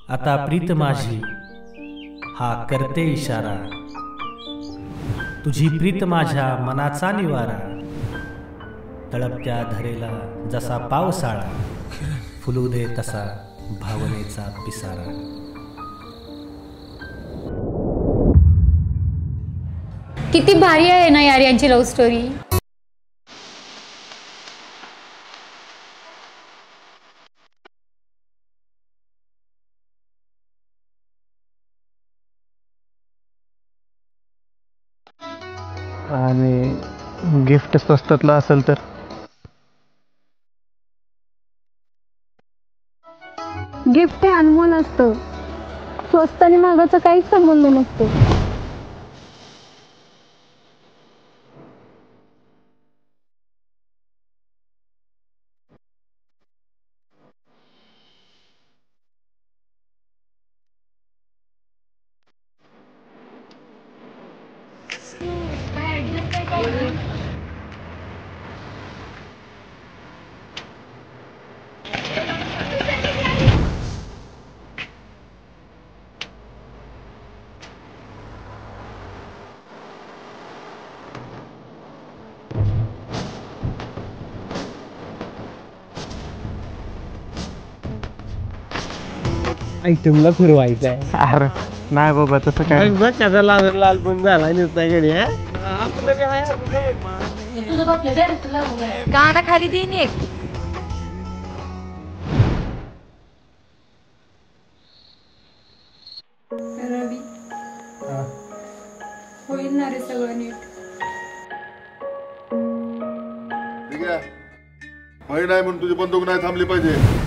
आता प्रीत माझी हा करते इशारा, तुझी प्रीत माझ्या मनाचा निवारा, तळपत्या धरेला जसा पावसाळा, फुलू दे तसा भावनेचा पिसारा. किती भारी आहे ना यार यांची लव्ह स्टोरी. आणि गिफ्ट स्वस्तातलं असेल तर गिफ्ट हे अनमोल असतं. स्वस्त आणि महागाचा काहीच संबंध नसतो. आयटमला फिरवायचं आहे. अरे नाही बाबा तसं काय. कसा लाल लाल पण झाला नुसता गडी. गाणं खाली देईन एक. रवी होईल ना रे सगळं नीट. ठीक आहे, होई नाही म्हणून तुझी बंदूक नाही थांबली पाहिजे.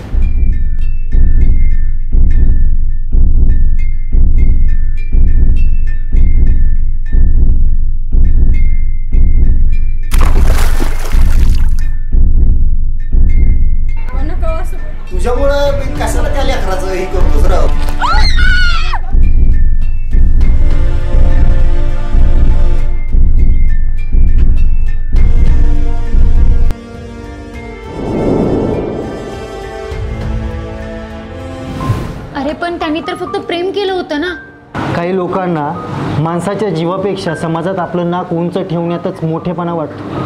तुझ्यामुळं मी कशाला त्या लेकराचं हे करतोस राव. अरे पण त्यांनी तर फक्त प्रेम केलं होतं ना. काही लोकांना माणसाच्या जीवापेक्षा समाजात आपलं नाक उंच ठेवण्यातच मोठेपणा वाटतो.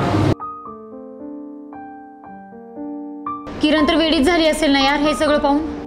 किरण तर वेडीच झाली असेल ना यार हे सगळं पाहून.